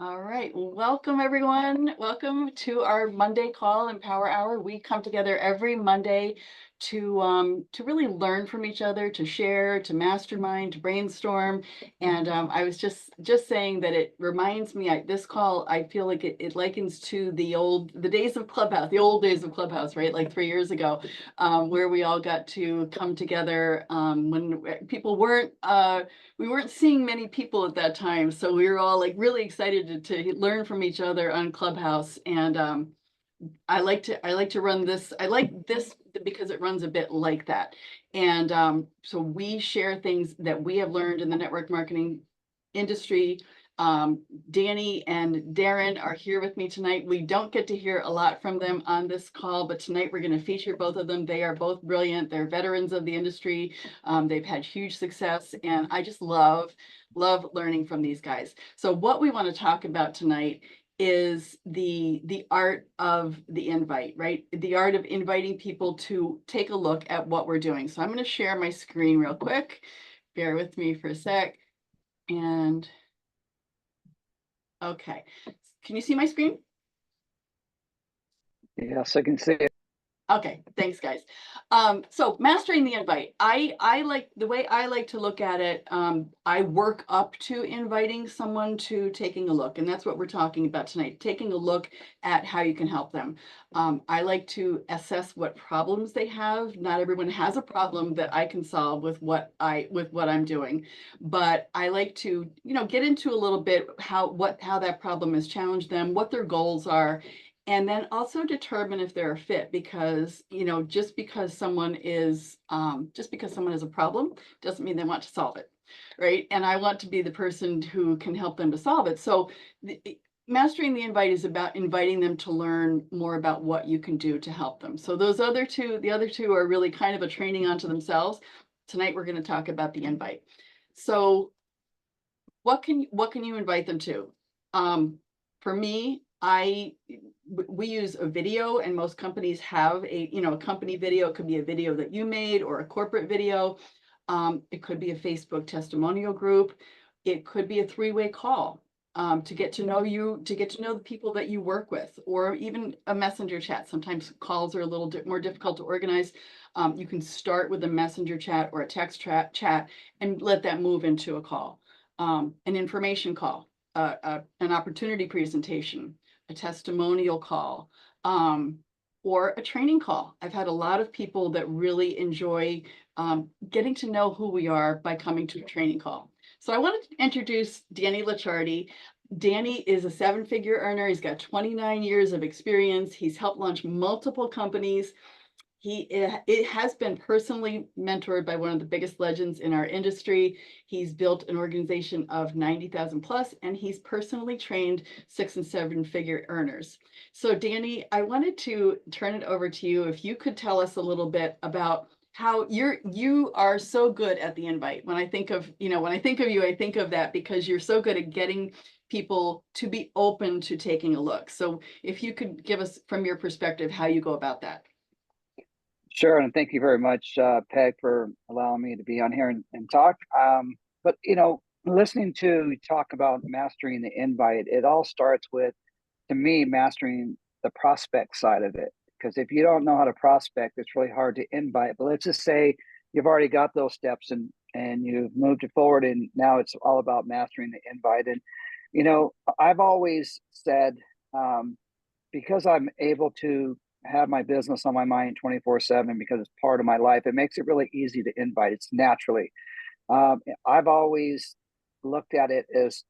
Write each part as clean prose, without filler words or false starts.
All right, well, welcome everyone. Welcome to our Monday call and power hour. We come together every Monday to really learn from each other, to share, to mastermind, to brainstorm. And I was just saying that it reminds me. This call, I feel like it likens to the days of Clubhouse, the old days of Clubhouse, right? Like 3 years ago, where we all got to come together when people weren't. We weren't seeing many people at that time, so we were all like really excited to learn from each other on Clubhouse. And I like to run this. I like this because it runs a bit like that. And so we share things that we have learned in the network marketing industry. Danny and Darren are here with me tonight. We don't get to hear a lot from them on this call, but tonight we're going to feature both of them. They are both brilliant. They're veterans of the industry. They've had huge success, and I just love learning from these guys. So what we want to talk about tonight is the art of the invite, right? The art of inviting people to take a look at what we're doing. So I'm going to share my screen real quick. Bear with me for a sec. And okay, can you see my screen? Yes, I can see it. Okay, thanks, guys. So mastering the invite. I like the way I like to look at it. I work up to inviting someone to taking a look, and that's what we're talking about tonight. Taking a look at how you can help them. I like to assess what problems they have. Not everyone has a problem that I can solve with what I'm doing, but I like to get into a little bit how that problem has challenged them, what their goals are, and then also determine if they're a fit, because just because someone is a problem doesn't mean they want to solve it, right? And I want to be the person who can help them to solve it. So mastering the invite is about inviting them to learn more about what you can do to help them. So the other two are really kind of a training onto themselves. Tonight we're going to talk about the invite. So what can you invite them to? For me, we use a video, and most companies have a company video. It could be a video that you made or a corporate video. It could be a Facebook testimonial group. It could be a three-way call to get to know you, to get to know the people that you work with, or even a messenger chat. Sometimes calls are a little more difficult to organize. You can start with a messenger chat or a text chat and let that move into a call, an information call, an opportunity presentation, a testimonial call, or a training call. I've had a lot of people that really enjoy getting to know who we are by coming to a training call. So I wanted to introduce Danny Licciardi. Danny is a seven-figure earner. He's got 29 years of experience. He's helped launch multiple companies. It has been personally mentored by one of the biggest legends in our industry. He's built an organization of 90,000 plus, and he's personally trained 6 and 7 figure earners. So Danny, I wanted to turn it over to you. If you could tell us a little bit about how you are so good at the invite. When I think of you, I think of that because you're so good at getting people to be open to taking a look. So if you could give us from your perspective how you go about that. Sure, and thank you very much, Peg, for allowing me to be on here and talk. But listening to you talk about mastering the invite, it all starts with, to me, mastering the prospect side of it. Because if you don't know how to prospect, it's really hard to invite. But let's just say you've already got those steps and you've moved it forward, and now it's all about mastering the invite. And I've always said, because I'm able to have my business on my mind 24/7 because it's part of my life, it makes it really easy to invite. It's naturally. I've always looked at it as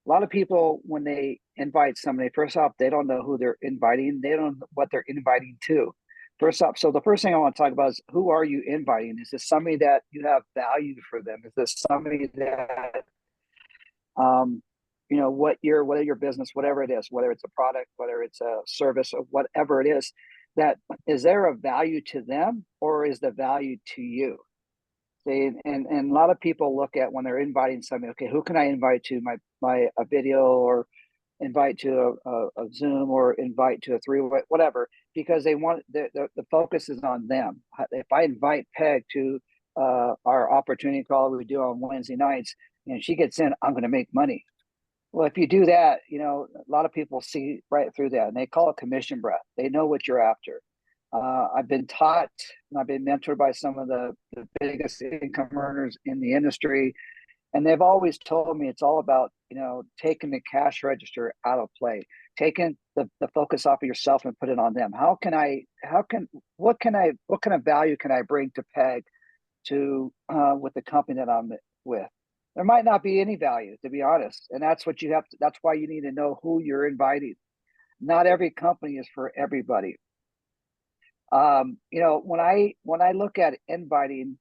a lot of people, when they invite somebody, first off, they don't know who they're inviting. They don't know what they're inviting to. First off, so the first thing I want to talk about is, who are you inviting? Is this somebody that you have value for them? Is this somebody that whether your business, whatever it is, whether it's a product, whether it's a service, or whatever it is, that is there a value to them, or is the value to you? See, and a lot of people look at, when they're inviting somebody, okay, who can I invite to my a video, or invite to a Zoom, or invite to a three-way, whatever, because they want the focus is on them. If I invite Peg to our opportunity call we do on Wednesday nights, and she gets in, I'm going to make money. Well, if you do that, a lot of people see right through that and they call it commission breath. They know what you're after. I've been taught and I've been mentored by some of the biggest income earners in the industry. And they've always told me it's all about, taking the cash register out of play, taking the focus off of yourself and put it on them. What kind of value can I bring to PEG to with the company that I'm with? There might not be any value, to be honest. And that's what you have to, that's why you need to know who you're inviting. Not every company is for everybody. When I look at inviting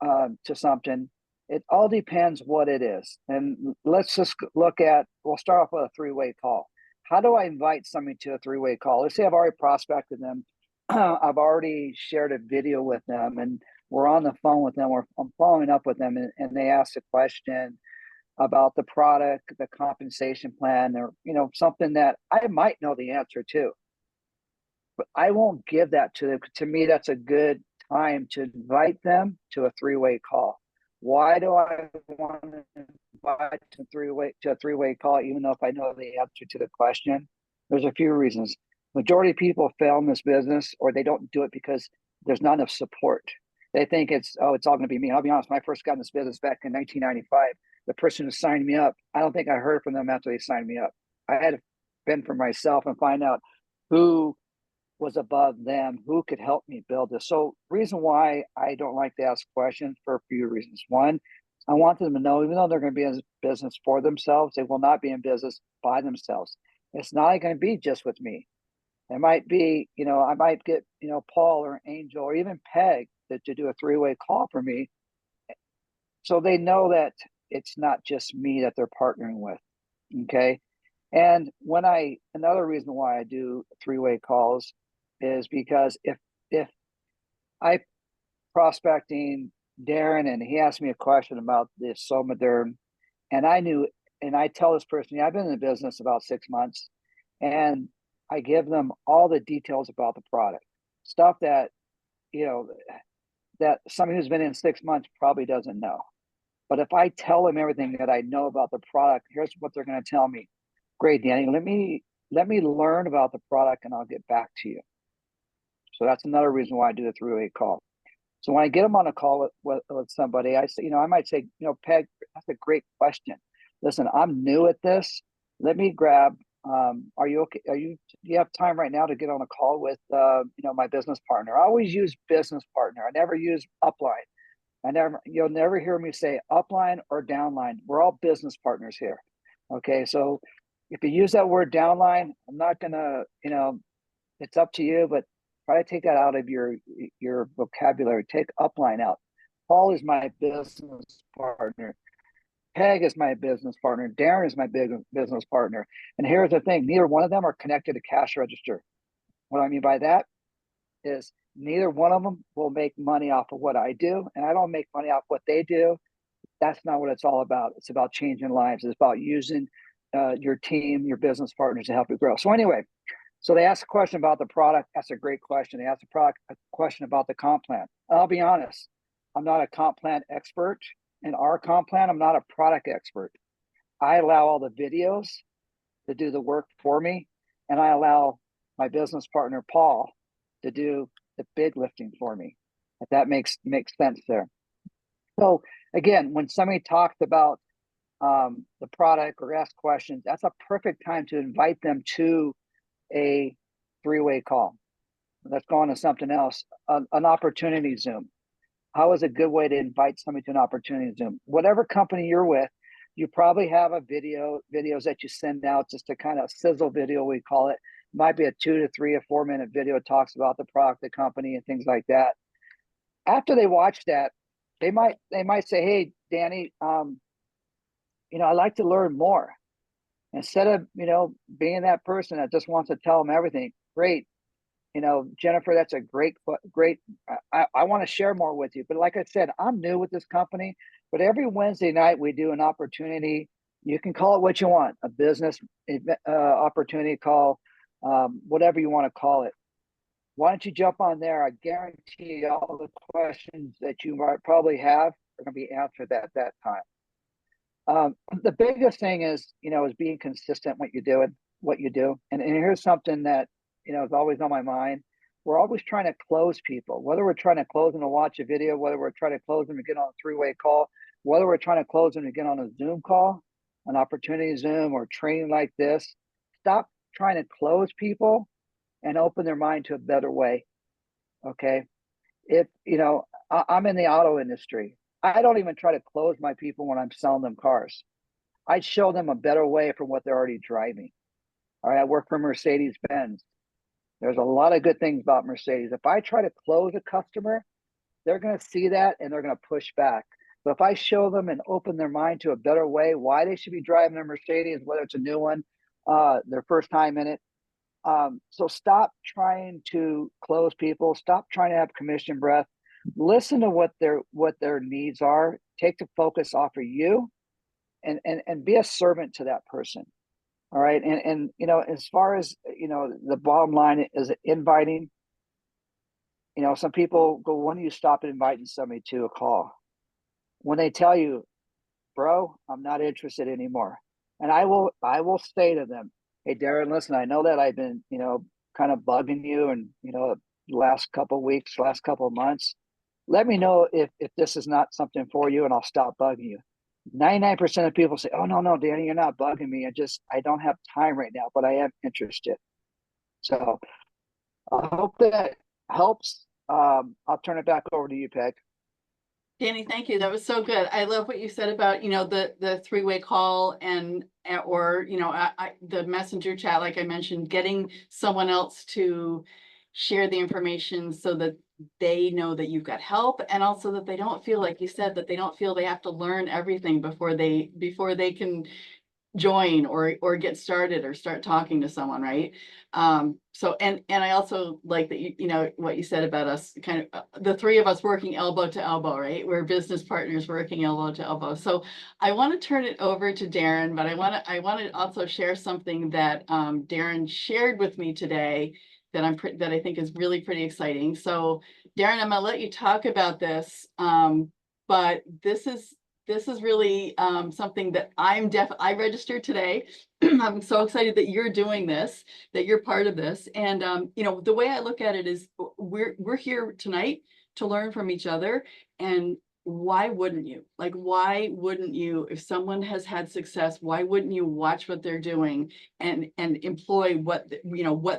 to something, it all depends what it is. And let's just we'll start off with a three-way call. How do I invite somebody to a three-way call? Let's say I've already prospected them. I've already shared a video with them and we're on the phone with them. I'm following up with them and they ask a question about the product, the compensation plan, or, something that I might know the answer to, but I won't give that to them. To me, that's a good time to invite them to a three-way call. Why do I want to invite to a three-way call, even though if I know the answer to the question? There's a few reasons. Majority of people fail in this business, or they don't do it because there's not enough support. They think it's all going to be me. I'll be honest. When I first got in this business back in 1995, the person who signed me up, I don't think I heard from them after they signed me up. I had to fend for myself and find out who was above them, who could help me build this. So reason why I don't like to ask questions for a few reasons. One, I want them to know, even though they're going to be in business for themselves, they will not be in business by themselves. It's not going to be just with me. It might be, I might get, Paul or Angel or even Peg to do a three-way call for me. So they know that it's not just me that they're partnering with. Okay. And another reason why I do three-way calls is because if I prospecting Darren and he asked me a question about this Somaderm, and I tell this person, yeah, I've been in the business about 6 months, and I give them all the details about the product, stuff that that somebody who's been in 6 months probably doesn't know. But if I tell them everything that I know about the product, here's what they're going to tell me. Great, Danny, let me learn about the product and I'll get back to you. So that's another reason why I do the three-way call. So when I get them on a call with somebody, I say, I might say, Peg, that's a great question. Listen, I'm new at this. Let me grab. Are you okay? Do you have time right now to get on a call with, my business partner? I always use business partner. I never use upline. You'll never hear me say upline or downline. We're all business partners here. Okay, so if you use that word downline, I'm not gonna, it's up to you, but try to take that out of your vocabulary. Take upline out. Paul is my business partner. Peg is my business partner. Darren is my big business partner. And here's the thing: neither one of them are connected to cash register. What I mean by that is neither one of them will make money off of what I do, and I don't make money off what they do. That's not what it's all about. It's about changing lives. It's about using your team, your business partners to help you grow. So anyway, so they asked a question about the product. That's a great question. They asked a question about the comp plan. I'll be honest, I'm not a comp plan expert. In our comp plan, I'm not a product expert. I allow all the videos to do the work for me, and I allow my business partner, Paul, to do the big lifting for me. If that makes sense there. So again, when somebody talked about the product or asked questions, that's a perfect time to invite them to a three-way call. Let's go on to something else. An opportunity Zoom. How is a good way to invite somebody to an opportunity Zoom? Whatever company you're with, you probably have videos that you send out, just a kind of sizzle video, we call it. It might be a 2 to 3 or 4 minute video, talks about the product, the company, and things like that. After they watch that, they might say, "Hey, Danny, I'd like to learn more." Instead of being that person that just wants to tell them everything. Great, Jennifer, that's a great. I want to share more with you. But like I said, I'm new with this company. But every Wednesday night we do an opportunity. You can call it what you want, a business opportunity call, whatever you want to call it. Why don't you jump on there? I guarantee all the questions that you might probably have are going to be answered at that time. The biggest thing is, is being consistent what you do. And here's something that, is always on my mind. We're always trying to close people, whether we're trying to close them to watch a video, whether we're trying to close them to get on a three-way call, whether we're trying to close them to get on a Zoom call, an opportunity Zoom or training like this. Stop trying to close people and open their mind to a better way. Okay. If, I'm in the auto industry. I don't even try to close my people when I'm selling them cars. I show them a better way from what they're already driving. All right, I work for Mercedes Benz. There's a lot of good things about Mercedes. If I try to close a customer, they're going to see that and they're going to push back. But if I show them and open their mind to a better way, why they should be driving a Mercedes, whether it's a new one, their first time in it. So stop trying to close people. Stop trying to have commission breath. Listen to what their needs are. Take the focus off of you, and be a servant to that person. All right. And as far as, the bottom line is inviting, some people go, when do you stop inviting somebody to a call? When they tell you, bro, I'm not interested anymore. And I will say to them, hey, Darren, listen, I know that I've been, kind of bugging you and, last couple of weeks, last couple of months. Let me know if this is not something for you and I'll stop bugging you. 99% of people say, oh, no, Danny, you're not bugging me. I don't have time right now, but I am interested. So I hope that helps. I'll turn it back over to you, Peg. Danny, thank you. That was so good. I love what you said about, the three-way call or, the messenger chat, like I mentioned, getting someone else to share the information so that they know that you've got help, and also that they don't feel, like you said, that they don't feel they have to learn everything before they can join or get started or start talking to someone, right? So and I also like that what you said about us, kind of the three of us working elbow to elbow, right? We're business partners working elbow to elbow. So I want to turn it over to Darren, but I want to also share something that Darren shared with me today that I think is really pretty exciting. So Darren, I'm gonna let you talk about this, but this is really something that I registered today. I'm so excited that you're doing this, that you're part of this. And the way I look at it is we're here tonight to learn from each other. And why wouldn't you? Like, why wouldn't you, if someone has had success, why wouldn't you watch what they're doing and employ what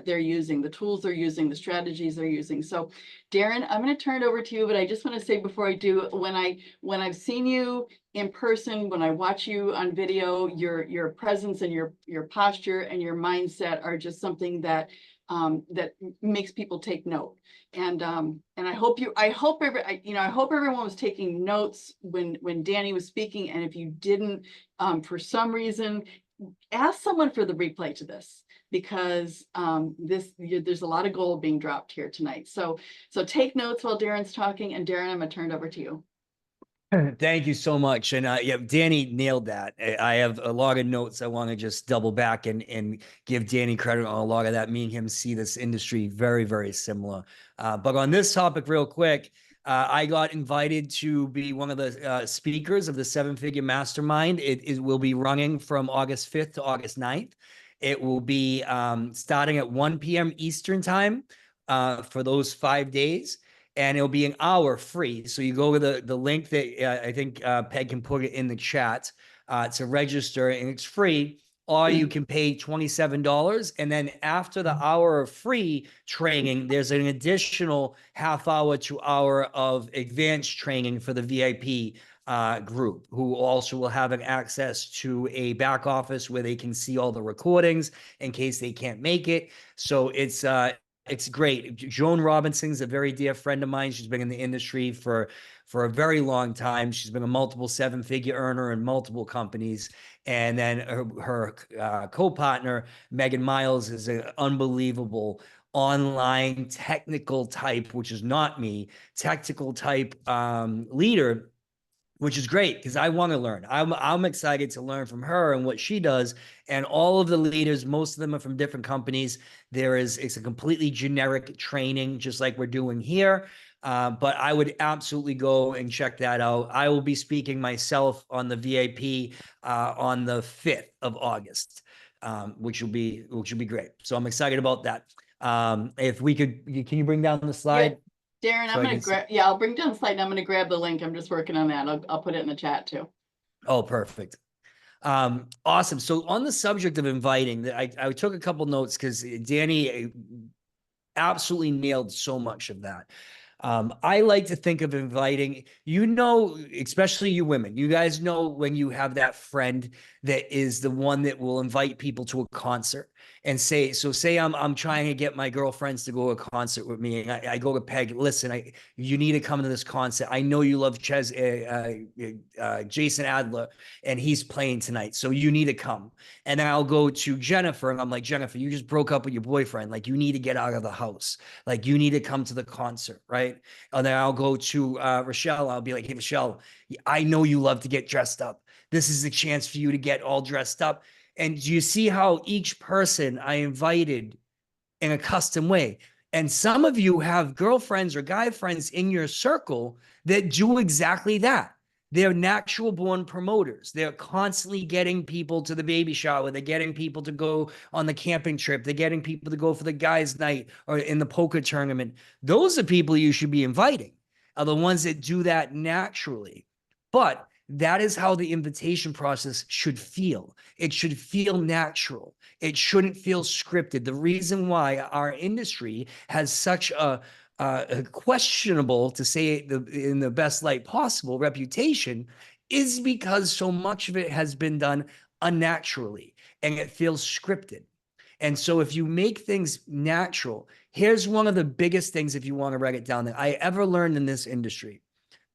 they're using, the tools they're using, the strategies they're using? So Darren, I'm going to turn it over to you, but I just want to say before I do, when I've seen you in person, when I watch you on video, your presence and your posture and your mindset are just something that that makes people take note. And I hope everyone was taking notes when Danny was speaking. And if you didn't, for some reason, ask someone for the replay to this, because there's a lot of gold being dropped here tonight. So take notes while Darren's talking. And Darren, I'm gonna turn it over to you. Thank you so much. And yeah, Danny nailed that. I have a lot of notes. I want to just double back and give Danny credit on a lot of that. Me and him see this industry very, very similar. But on this topic, real quick, I got invited to be one of the speakers of the Seven Figure Mastermind. It will be running from August 5th to August 9th. It will be starting at 1 p.m. Eastern time for those 5 days. And it'll be an hour free. So you go to the link that I think Peg can put it in the chat to register, and it's free. Or you can pay $27. And then after the hour of free training, there's an additional half hour to hour of advanced training for the VIP group, who also will have an access to a back office where they can see all the recordings in case they can't make it. So it's great. Joan Robinson's a very dear friend of mine. She's been in the industry for a very long time. She's been a multiple seven-figure earner in multiple companies. And then her co-partner, Megan Miles, is an unbelievable online technical type, which is not me, technical type leader, which is great because I want to learn. I'm excited to learn from her and what she does. And all of the leaders, most of them are from different companies. It's a completely generic training, just like we're doing here. But I would absolutely go and check that out. I will be speaking myself on the VIP on the 5th of August, which will be great. So I'm excited about that. If we could, can you bring down the slide? Darren, So I'm gonna grab, yeah, I'll bring down the slide and I'm gonna grab the link. I'm just working on that. I'll put it in the chat too. Oh, perfect. Awesome. So on the subject of inviting, I took a couple notes because Danny absolutely nailed so much of that. I like to think of inviting, especially you women, you guys know when you have that friend that is the one that will invite people to a concert and say I'm trying to get my girlfriends to go to a concert with me. And I go to Peg, listen, you need to come to this concert. I know you love Jason Adler and he's playing tonight. So you need to come. And then I'll go to Jennifer and I'm like, Jennifer, you just broke up with your boyfriend. Like you need to get out of the house. Like you need to come to the concert. Right. And then I'll go to Rochelle. I'll be like, hey, Rochelle, I know you love to get dressed up. This is the chance for you to get all dressed up. And do you see how each person I invited in a custom way? And some of you have girlfriends or guy friends in your circle that do exactly that. They're natural born promoters. They're constantly getting people to the baby shower. They're getting people to go on the camping trip. They're getting people to go for the guys' night or in the poker tournament. Those are people you should be inviting, are the ones that do that naturally. But that is how the invitation process should feel. It should feel natural. It shouldn't feel scripted. The reason why our industry has such a questionable, to say it in the best light possible, reputation is because so much of it has been done unnaturally and it feels scripted. And so if you make things natural, here's one of the biggest things, if you want to write it down, that I ever learned in this industry.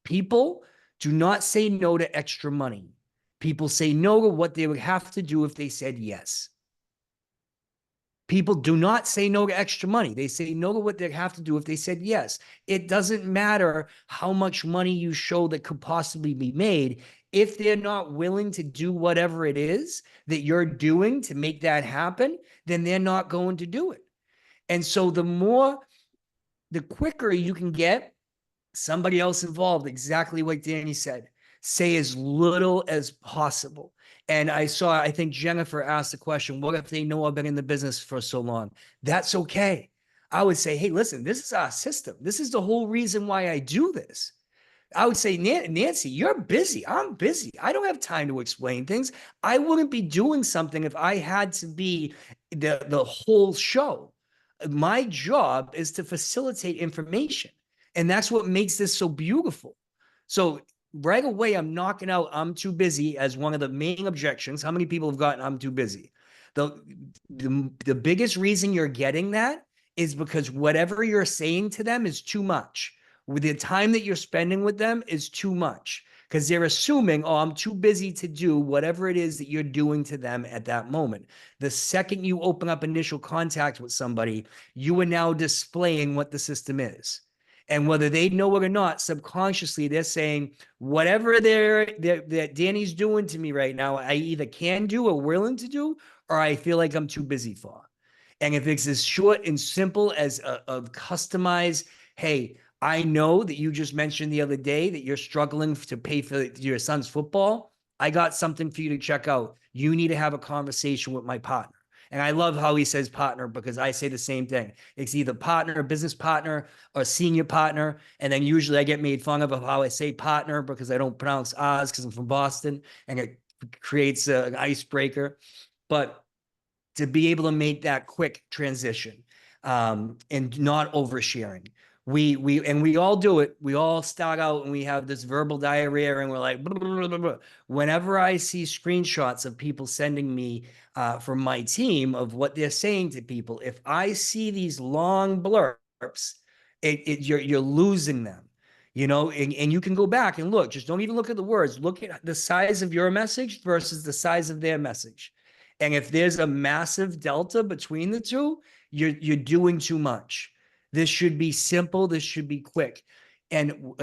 People do not say no to extra money. People say no to what they would have to do if they said yes. People do not say no to extra money. They say no to what they have to do if they said yes. It doesn't matter how much money you show that could possibly be made. If they're not willing to do whatever it is that you're doing to make that happen, then they're not going to do it. And so the quicker you can get somebody else involved, exactly what Danny said, say as little as possible. And I think Jennifer asked the question, what if they know I've been in the business for so long? That's okay. I would say, hey, listen, this is our system. This is the whole reason why I do this. I would say, Nancy, you're busy. I'm busy. I don't have time to explain things. I wouldn't be doing something if I had to be the whole show. My job is to facilitate information. And that's what makes this so beautiful. So right away, I'm knocking out I'm too busy as one of the main objections. How many people have gotten I'm too busy? The biggest reason you're getting that is because whatever you're saying to them is too much. With the time that you're spending with them is too much, because they're assuming, oh, I'm too busy to do whatever it is that you're doing to them at that moment. The second you open up initial contact with somebody, you are now displaying what the system is. And whether they know it or not, subconsciously, they're saying, whatever that Danny's doing to me right now, I either can do or willing to do, or I feel like I'm too busy for. And if it's as short and simple as a customized, hey, I know that you just mentioned the other day that you're struggling to pay for your son's football. I got something for you to check out. You need to have a conversation with my partner. And I love how he says partner, because I say the same thing. It's either partner, business partner, or senior partner. And then usually I get made fun of how I say partner because I don't pronounce Oz because I'm from Boston, and it creates an icebreaker. But to be able to make that quick transition and not oversharing. We all do it. We all start out and we have this verbal diarrhea and we're like, blah, blah, blah, blah. Whenever I see screenshots of people sending me from my team of what they're saying to people, if I see these long blurbs, you're losing them. And you can go back and look, just don't even look at the words, look at the size of your message versus the size of their message. And if there's a massive delta between the two, you're doing too much. This should be simple. This should be quick. And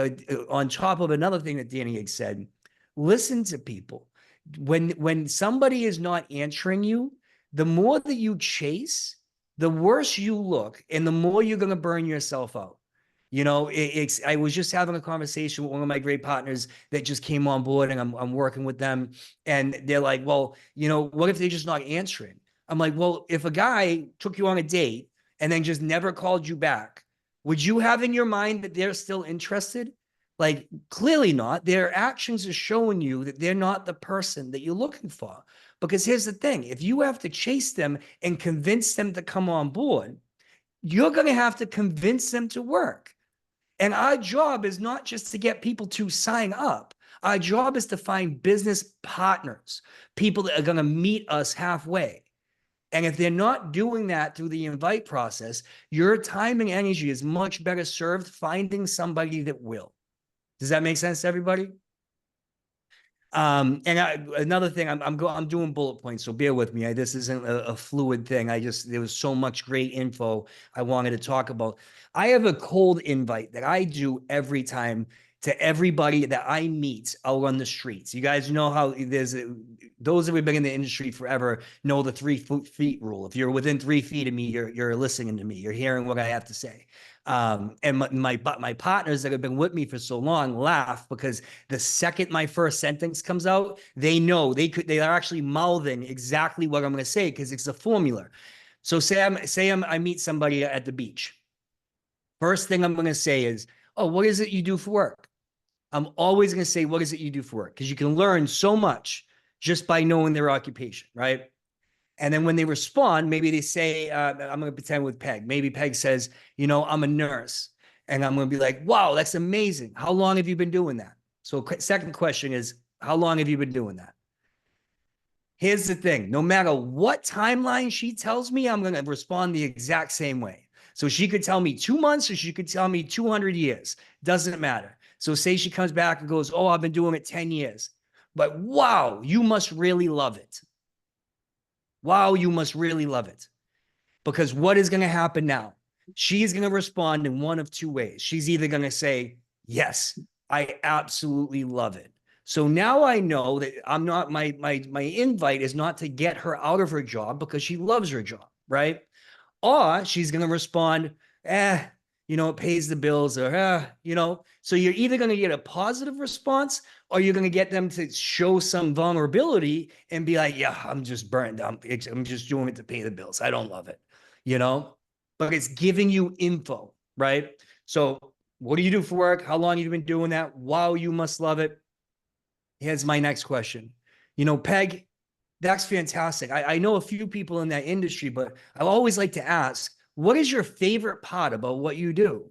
on top of another thing that Danny had said, listen to people. When somebody is not answering you, the more that you chase, the worse you look, and the more you're going to burn yourself out. You know, I was just having a conversation with one of my great partners that just came on board, and I'm working with them, and they're like, well, you know, what if they're just not answering? I'm like, well, if a guy took you on a date and then just never called you back, would you have in your mind that they're still interested? Like, clearly not. Their actions are showing you that they're not the person that you're looking for. Because here's the thing, if you have to chase them and convince them to come on board, you're going to have to convince them to work. And our job is not just to get people to sign up. Our job is to find business partners, people that are going to meet us halfway. And if they're not doing that through the invite process, your time and energy is much better served finding somebody that will. Does that make sense to everybody? Another thing, I'm doing bullet points, so bear with me. This isn't a fluid thing. There was so much great info I wanted to talk about. I have a cold invite that I do every time to everybody that I meet out on the streets. You guys know how those that have been in the industry forever know the 3 feet rule. If you're within 3 feet of me, you're listening to me. You're hearing what I have to say. And my partners that have been with me for so long laugh because the second my first sentence comes out, they know they are actually mouthing exactly what I'm going to say because it's a formula. So I meet somebody at the beach. First thing I'm going to say is, oh, what is it you do for work? I'm always going to say, what is it you do for work? Because you can learn so much just by knowing their occupation, right? And then when they respond, maybe they say, I'm going to pretend with Peg. Maybe Peg says, you know, I'm a nurse. And I'm going to be like, wow, that's amazing. How long have you been doing that? So second question is, how long have you been doing that? Here's the thing. No matter what timeline she tells me, I'm going to respond the exact same way. So she could tell me 2 months or she could tell me 200 years. Doesn't matter. So say she comes back and goes, oh, I've been doing it 10 years. But wow, you must really love it. Wow, you must really love it. Because what is going to happen now? She's going to respond in one of 2 ways. She's either going to say, yes, I absolutely love it. So now I know that I'm not, my invite is not to get her out of her job because she loves her job, right? Or she's going to respond, you know, it pays the bills, or, you know. So you're either going to get a positive response or you're going to get them to show some vulnerability and be like, yeah, I'm just burned. I'm just doing it to pay the bills. I don't love it, you know, but it's giving you info, right? So what do you do for work? How long have you been doing that? Wow, you must love it. Here's my next question. You know, Peg, that's fantastic. I know a few people in that industry, but I always like to ask, what is your favorite part about what you do?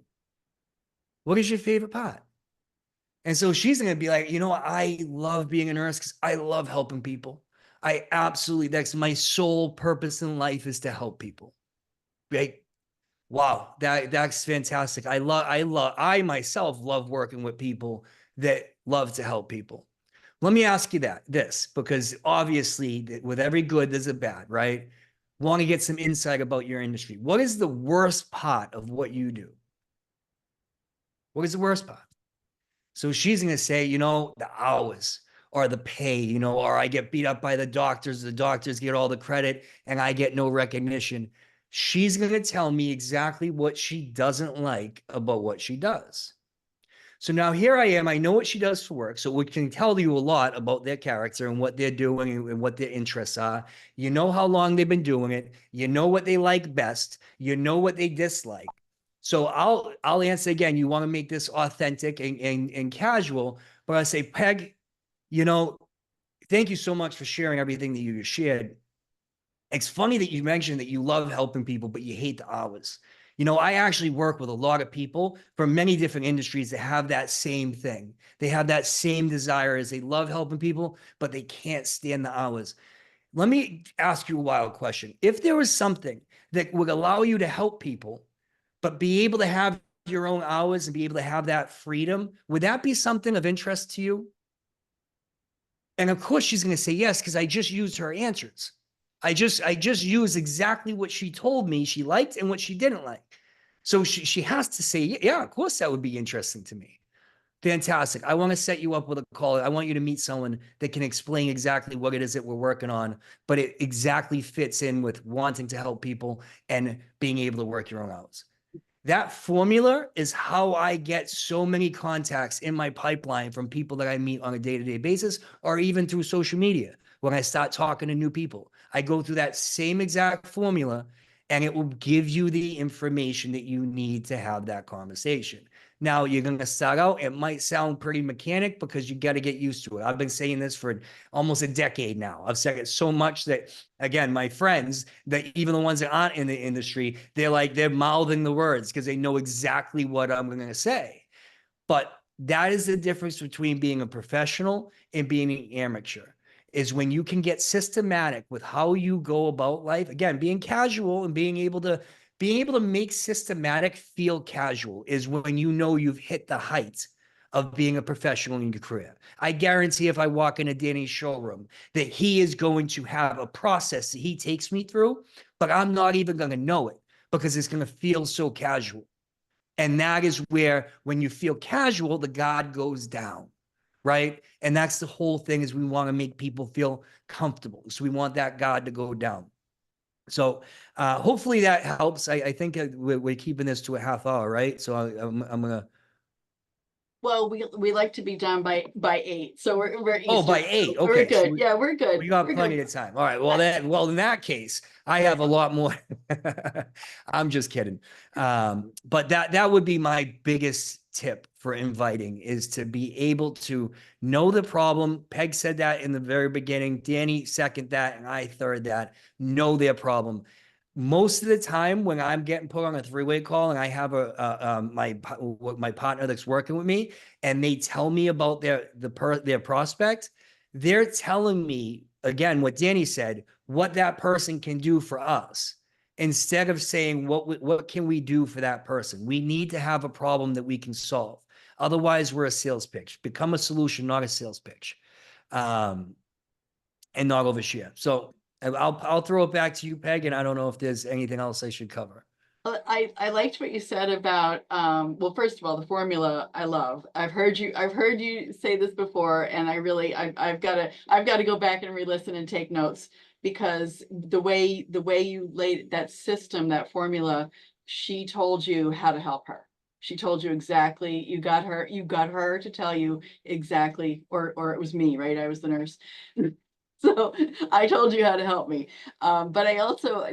What is your favorite part? And so she's going to be like, you know, I love being a nurse because I love helping people. That's my sole purpose in life is to help people. Right? Wow, that's fantastic. I myself love working with people that love to help people. Let me ask you this, because obviously with every good, there's a bad, right? Want to get some insight about your industry. What is the worst part of what you do? What is the worst part? So she's going to say, you know, the hours or the pay, you know, or I get beat up by the doctors get all the credit and I get no recognition. She's going to tell me exactly what she doesn't like about what she does. So now here I am. I know what she does for work. So it can tell you a lot about their character and what they're doing and what their interests are. You know how long they've been doing it. You know what they like best. You know what they dislike. So I'll answer again. You want to make this authentic and casual, but I say, Peg, you know, thank you so much for sharing everything that you shared. It's funny that you mentioned that you love helping people, but you hate the hours. You know, I actually work with a lot of people from many different industries that have that same thing. They have that same desire as they love helping people, but they can't stand the hours. Let me ask you a wild question. If there was something that would allow you to help people, but be able to have your own hours and be able to have that freedom, would that be something of interest to you? And of course she's going to say yes, because I just used her answers. I just used exactly what she told me she liked and what she didn't like. So she has to say, yeah, of course that would be interesting to me. Fantastic. I want to set you up with a call. I want you to meet someone that can explain exactly what it is that we're working on, but it exactly fits in with wanting to help people and being able to work your own hours. That formula is how I get so many contacts in my pipeline from people that I meet on a day-to-day basis, or even through social media. When I start talking to new people, I go through that same exact formula, and it will give you the information that you need to have that conversation. Now, you're going to start out, it might sound pretty mechanic because you got to get used to it. I've been saying this for almost a decade now. I've said it so much that, again, my friends, that even the ones that aren't in the industry, they're mouthing the words because they know exactly what I'm going to say. But that is the difference between being a professional and being an amateur, is when you can get systematic with how you go about life. Again, being casual and being able to make systematic feel casual is when you know you've hit the height of being a professional in your career. I guarantee if I walk into Danny's showroom that he is going to have a process that he takes me through, but I'm not even going to know it because it's going to feel so casual. And that is where, when you feel casual, the guard goes down, right? And that's the whole thing, is we want to make people feel comfortable. So we want that guard to go down. So hopefully that helps. I think we're keeping this to a half hour, right? So I'm going to. Well, we like to be done by 8, so we're Oh, Eastern, by 8. so we're Okay. So good. Yeah, we're good. we got We're plenty good. of time. All right. Well, in that case, I have a lot more. I'm just kidding. But that would be my biggest tip for inviting, is to be able to know the problem. Peg said that in the very beginning. Danny second that, and I third that. Know their problem. Most of the time when I'm getting put on a 3-way call and I have my partner that's working with me, and they tell me about their prospect, they're telling me, again, what Danny said, what that person can do for us, instead of saying, what can we do for that person? We need to have a problem that we can solve. Otherwise, we're a sales pitch. Become a solution, not a sales pitch, and not overshare. So I'll throw it back to you, Peg, and I don't know if there's anything else I should cover. I liked what you said about well, first of all, the formula I love. I've heard you say this before, and I've got to go back and re-listen and take notes, because the way you laid that system, that formula, she told you how to help her. She told you exactly, you got her to tell you exactly, or it was me, right? I was the nurse. So I told you how to help me. But I also,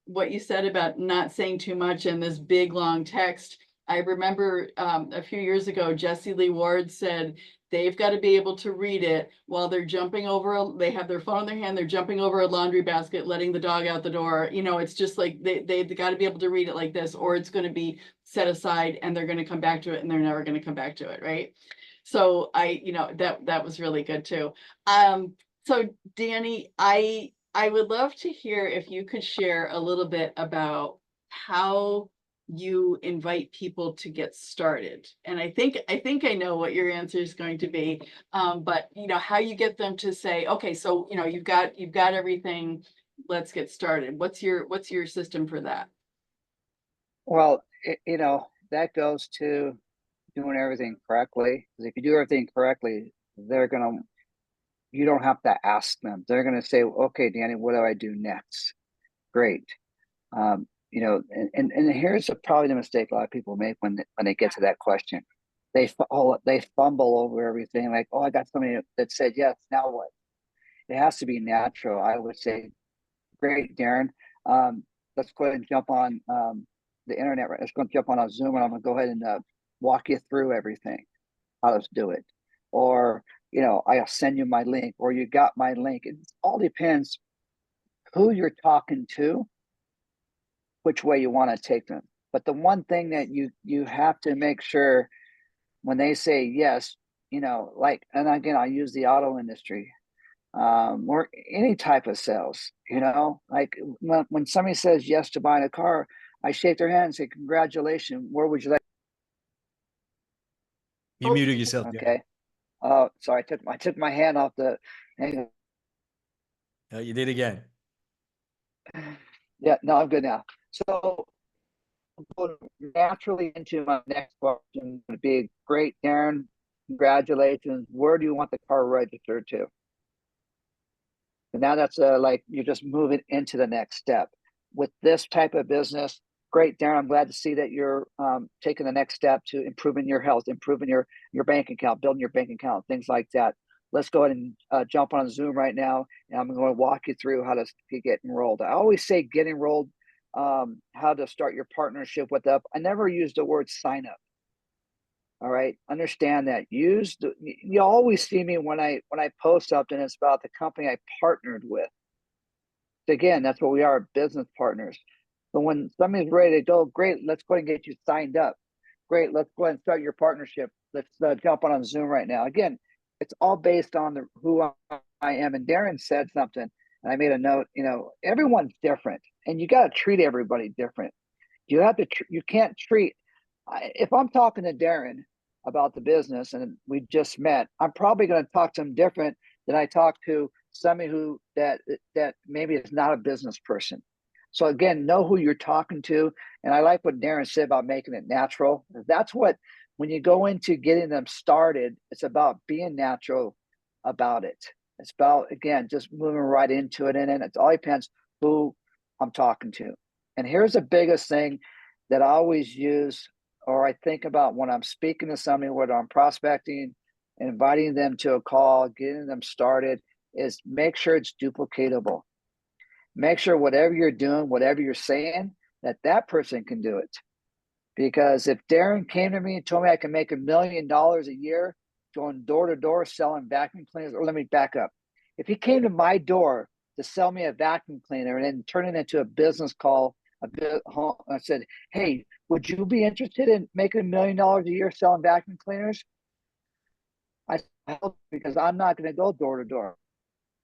what you said about not saying too much in this big long text, I remember a few years ago, Jesse Lee Ward said they've got to be able to read it while they're jumping over, they have their phone in their hand, they're jumping over a laundry basket, letting the dog out the door. You know, it's just like they've got to be able to read it like this, or it's going to be set aside and they're going to come back to it, and they're never going to come back to it, right? So that was really good too. So Danny, I would love to hear if you could share a little bit about how you invite people to get started. And I think I know what your answer is going to be. But how you get them to say, okay, so you've got everything, let's get started. What's your system for that? Well, that goes to doing everything correctly. Because if you do everything correctly, you don't have to ask them. They're gonna say, "Okay, Danny, what do I do next?" Great. And here's probably the mistake a lot of people make when they get to that question. They fumble over everything, like, "Oh, I got somebody that said yes. Now what?" It has to be natural. I would say, "Great, Darren. Let's go ahead and jump on the internet. Let's go jump on a Zoom, and I'm gonna go ahead and walk you through everything. How to do it." Or, I'll send you my link, or you got my link. It all depends who you're talking to, which way you want to take them. But the one thing that you have to make sure when they say yes, and again, I use the auto industry, or any type of sales, like when somebody says yes to buying a car, I shake their hand and say, "Congratulations. Where would you like?" You muted yourself. Okay. Oh, sorry. I took my hand off the. No, you did again. Yeah, no, I'm good now. So go naturally into my next question would be, great, Darren, congratulations. Where do you want the car registered to? And now that's like you're just moving into the next step. With this type of business, great, Darren. I'm glad to see that you're taking the next step to improving your health, improving your bank account, building your bank account, things like that. Let's go ahead and jump on Zoom right now, and I'm going to walk you through how to get enrolled. I always say get enrolled, how to start your partnership with up. I never use the word sign up. All right, understand that. You always see me when I post something. It's about the company I partnered with. Again, that's what we are, business partners. But when somebody's ready to go, great, let's go ahead and get you signed up. Great, let's go ahead and start your partnership. Let's jump on Zoom right now. Again, it's all based on who I am. And Darren said something, and I made a note. Everyone's different, and you got to treat everybody different. You can't treat. If I'm talking to Darren about the business and we just met, I'm probably going to talk to him different than I talk to somebody that maybe is not a business person. So again, know who you're talking to. And I like what Darren said about making it natural. That's what, when you go into getting them started, it's about being natural about it. It's about, again, just moving right into it. And then it all depends who I'm talking to. And here's the biggest thing that I always use, or I think about when I'm speaking to somebody, whether I'm prospecting, inviting them to a call, getting them started, is make sure it's duplicatable. Make sure whatever you're doing, whatever you're saying, that person can do it. Because if Darren came to me and told me I can make $1 million a year going door to door selling vacuum cleaners, or let me back up. If he came to my door to sell me a vacuum cleaner and then turn it into a business call, I said, hey, would you be interested in making $1 million a year selling vacuum cleaners? I hope, because I'm not going to go door to door.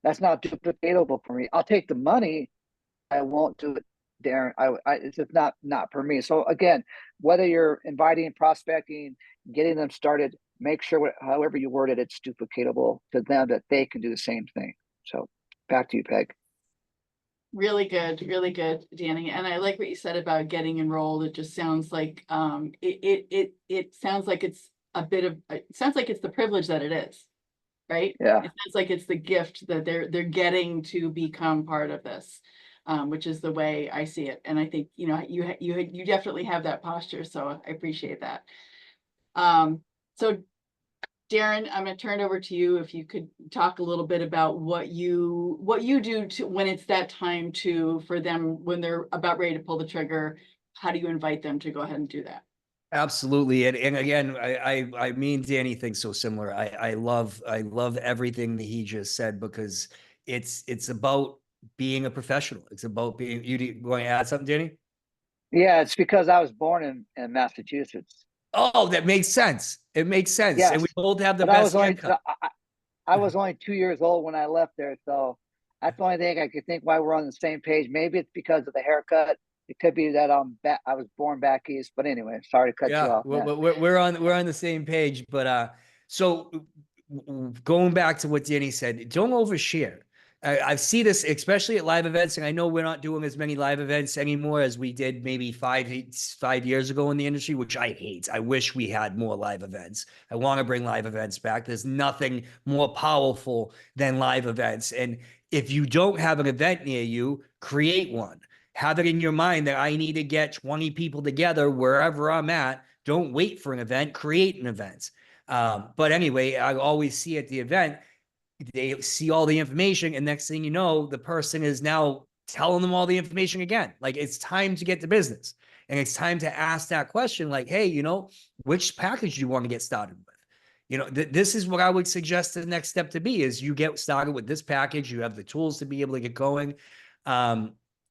That's not duplicatable for me. I'll take the money. I won't do it, Darren. It's just not for me. So again, whether you're inviting, prospecting, getting them started, make sure however you word it, it's duplicatable to them, that they can do the same thing. So back to you, Peg. Really good, Danny. And I like what you said about getting enrolled. It just sounds like it sounds like it's it sounds like it's the privilege that it is, right? Yeah. It sounds like it's the gift that they're getting to become part of this, which is the way I see it. And I think you definitely have that posture, so I appreciate that. So Darren, I'm going to turn it over to you. If you could talk a little bit about what you do to when it's that time for them, when they're about ready to pull the trigger. How do you invite them to go ahead and do that? Absolutely. And again, I mean, Danny thinks so similar. I love everything that he just said, because it's about being a professional. It's about being, you going to add something, Danny? Yeah, it's because I was born in Massachusetts. Oh, that makes sense. It makes sense. Yes, and we both have the but best haircut. I was only 2 years old when I left there, so that's the only thing I could think why we're on the same page. Maybe it's because of the haircut. It could be that I was born back east. But anyway, sorry to cut you off. Well, we're on the same page. But so going back to what Danny said, don't overshare. I see this, especially at live events, and I know we're not doing as many live events anymore as we did maybe five years ago in the industry, which I hate. I wish we had more live events. I want to bring live events back. There's nothing more powerful than live events. And if you don't have an event near you, create one. Have it in your mind that I need to get 20 people together wherever I'm at. Don't wait for an event, create an event. But anyway, I always see at the event, they see all the information, and next thing you know, the person is now telling them all the information again. Like, it's time to get to business, and it's time to ask that question, like, hey, which package do you want to get started with? This is what I would suggest the next step to be, is you get started with this package. You have the tools to be able to get going.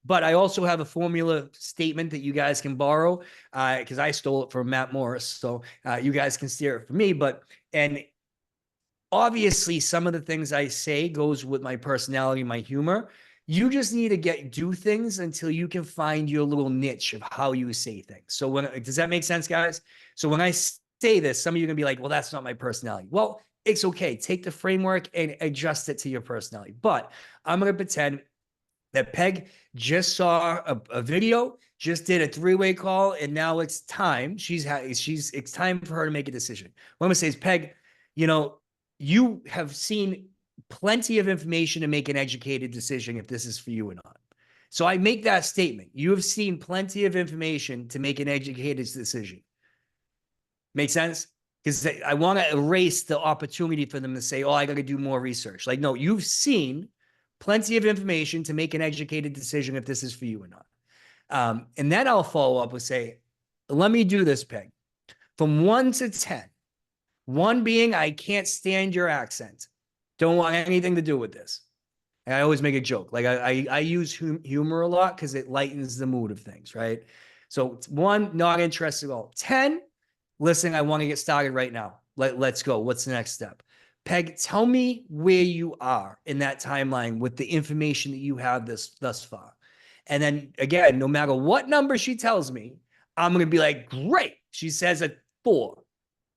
But I also have a formula statement that you guys can borrow, because I stole it from Matt Morris. So you guys can steer it from me. And obviously, some of the things I say goes with my personality, my humor. You just need to do things until you can find your little niche of how you say things. So does that make sense, guys? So when I say this, some of you are going to be like, well, that's not my personality. Well, it's okay. Take the framework and adjust it to your personality. But I'm going to pretend that Peg just saw a video, just did a 3-way call, and now it's time. It's time for her to make a decision. What I'm going to say is, Peg, you have seen plenty of information to make an educated decision if this is for you or not. So I make that statement. You have seen plenty of information to make an educated decision. Make sense? Because I want to erase the opportunity for them to say, oh, I got to do more research. Like, no, you've seen plenty of information to make an educated decision if this is for you or not. And then I'll follow up with say, let me do this, Peg. From 1 to 10, 1 being, I can't stand your accent. Don't want anything to do with this. And I always make a joke. Like I use humor a lot because it lightens the mood of things, right? So 1, not interested at all. 10, listen, I want to get started right now. Let's go. What's the next step? Peg, tell me where you are in that timeline with the information that you have thus far. And then again, no matter what number she tells me, I'm going to be like, great. She says a 4.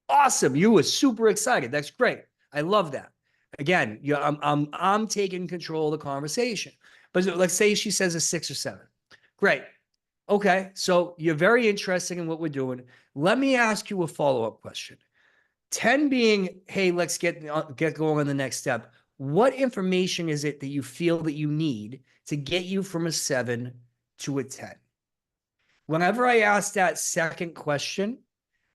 Awesome. You were super excited. That's great. I love that. Again, I'm taking control of the conversation. But let's say she says a 6 or 7. Great. Okay. So you're very interested in what we're doing. Let me ask you a follow-up question. 10 being, hey, let's get going on the next step. What information is it that you feel that you need to get you from a 7 to a 10? Whenever I ask that second question,